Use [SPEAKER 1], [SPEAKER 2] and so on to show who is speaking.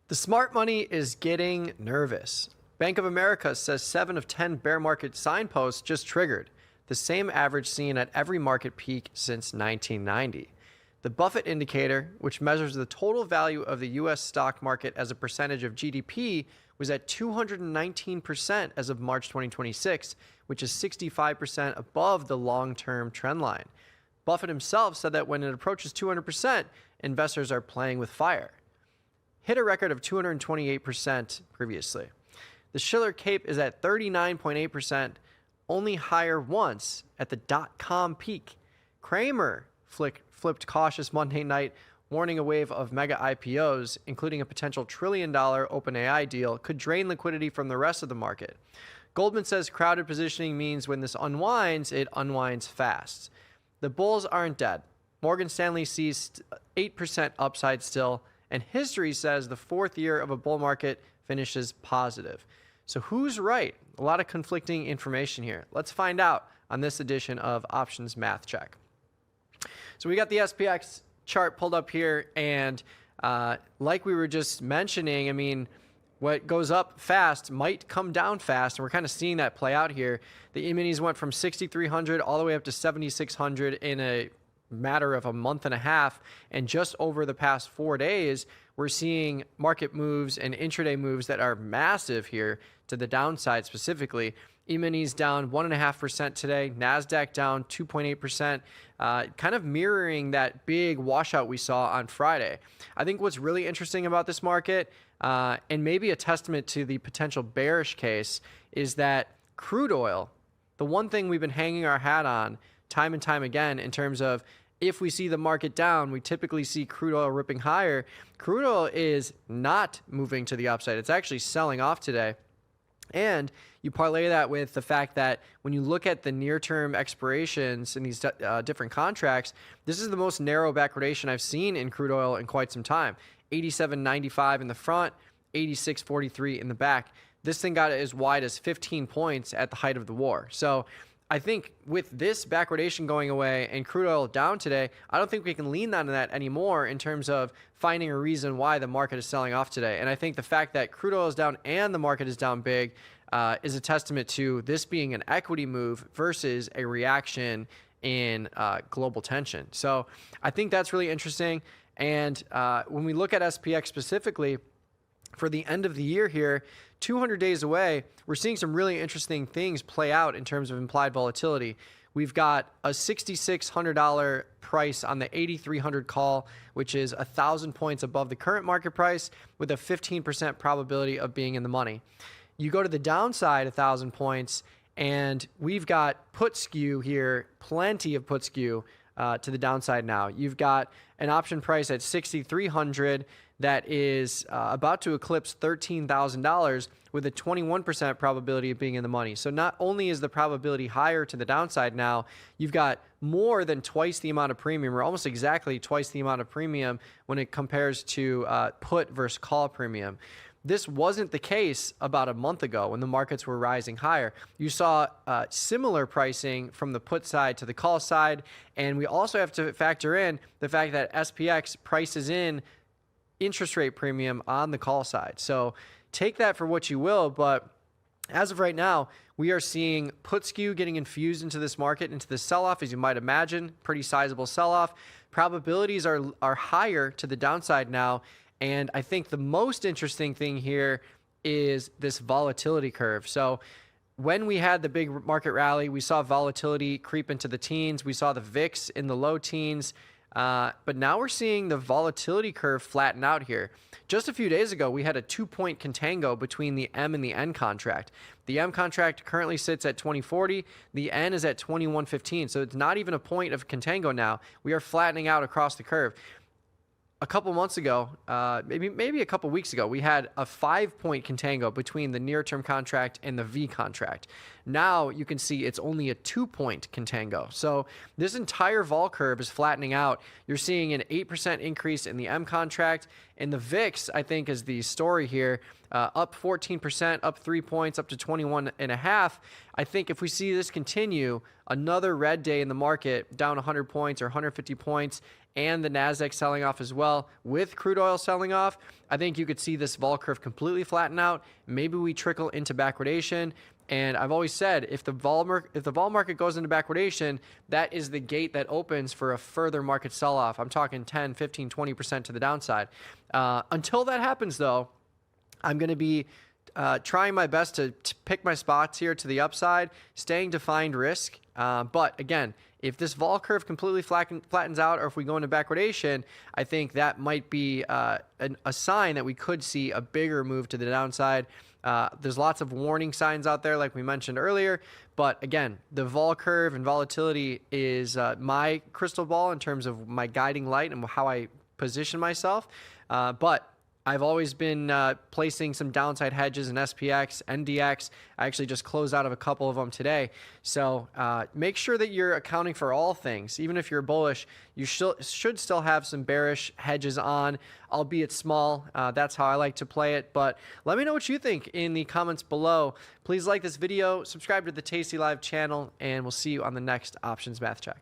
[SPEAKER 1] The smart money is getting nervous. Bank of America says 7 of 10 bear market signposts just triggered, the same average seen at every market peak since 1990. The Buffett indicator, which measures the total value of the U.S. stock market as a percentage of GDP, was at 219% as of March 2026, which is 65% above the long-term trend line. Buffett himself said that when it approaches 200%, investors are playing with fire. Hit a record of 228% previously. The Shiller Cape is at 39.8%, only higher once at the dot-com peak. Kramer flipped cautious Monday night, warning a wave of mega IPOs, including a potential $1 trillion OpenAI deal, could drain liquidity from the rest of the market. Goldman says crowded positioning means when this unwinds, it unwinds fast. The bulls aren't dead. Morgan Stanley sees 8% upside still, and history says the fourth year of a bull market finishes positive. So who's right? A lot of conflicting information here. Let's find out on this edition of Options Math Check. So we got the SPX chart pulled up here, and like we were just mentioning, I mean, what goes up fast might come down fast, and we're kind of seeing that play out here. The E-minis went from 6,300 all the way up to 7,600 in a matter of a month and a half, and just over the past 4 days, we're seeing market moves and intraday moves that are massive here to the downside specifically. E-minis down 1.5% today, NASDAQ down 2.8%, kind of mirroring that big washout we saw on Friday. I think what's really interesting about this market, and maybe a testament to the potential bearish case, is that crude oil, the one thing we've been hanging our hat on time and time again in terms of if we see the market down, we typically see crude oil ripping higher. Crude oil is not moving to the upside. It's actually selling off today. And you parlay that with the fact that when you look at the near-term expirations in these different contracts, this is the most narrow backwardation I've seen in crude oil in quite some time. 87.95 in the front, 86.43 in the back. This thing got as wide as 15 points at the height of the war. So I think with this backwardation going away and crude oil down today, I don't think we can lean on that anymore in terms of finding a reason why the market is selling off today. And I think the fact that crude oil is down and the market is down big is a testament to this being an equity move versus a reaction in global tension. So I think that's really interesting. And when we look at SPX specifically, for the end of the year here, 200 days away, we're seeing some really interesting things play out in terms of implied volatility. We've got a $6,600 price on the 8,300 call, which is 1,000 points above the current market price with a 15% probability of being in the money. You go to the downside 1,000 points, and we've got put skew here, plenty of put skew to the downside now. You've got an option price at 6,300 that is about to eclipse $13,000 with a 21% probability of being in the money. So not only is the probability higher to the downside now, you've got more than twice the amount of premium, or almost exactly twice the amount of premium when it compares to put versus call premium. This wasn't the case about a month ago when the markets were rising higher. You saw similar pricing from the put side to the call side, and we also have to factor in the fact that SPX prices in interest rate premium on the call side. So take that for what you will, but as of right now, we are seeing put skew getting infused into this market, into the sell-off, as you might imagine, pretty sizable sell-off. Probabilities are higher to the downside now, and I think the most interesting thing here is this volatility curve. So when we had the big market rally, we saw volatility creep into the teens. We saw the VIX in the low teens. But now we're seeing the volatility curve flatten out here. Just a few days ago, we had a 2-point contango between the M and the N contract. The M contract currently sits at 2040. The N is at 2115. So it's not even a point of contango now. We are flattening out across the curve. A couple months ago, maybe a couple weeks ago, we had a 5-point contango between the near-term contract and the V contract. Now you can see it's only a 2-point contango. So this entire vol curve is flattening out. You're seeing an 8% increase in the M contract, and the VIX, I think, is the story here. Up 14%, up 3 points, up to 21.5. I think if we see this continue, another red day in the market, down 100 points or 150 points, and the NASDAQ selling off as well, with crude oil selling off, I think you could see this vol curve completely flatten out. Maybe we trickle into backwardation. And I've always said, if the vol market goes into backwardation, that is the gate that opens for a further market sell-off. I'm talking 10, 15, 20% to the downside. Until that happens, though, I'm going to be trying my best to pick my spots here to the upside, staying defined risk. But again, if this vol curve completely flattens out, or if we go into backwardation, I think that might be a sign that we could see a bigger move to the downside. There's lots of warning signs out there, like we mentioned earlier. But again, the vol curve and volatility is my crystal ball in terms of my guiding light and how I position myself. But I've always been placing some downside hedges in SPX, NDX. I actually just closed out of a couple of them today. So make sure that you're accounting for all things. Even if you're bullish, you should still have some bearish hedges on, albeit small. That's how I like to play it. But let me know what you think in the comments below. Please like this video, subscribe to the Tasty Live channel, and we'll see you on the next Options Math Check.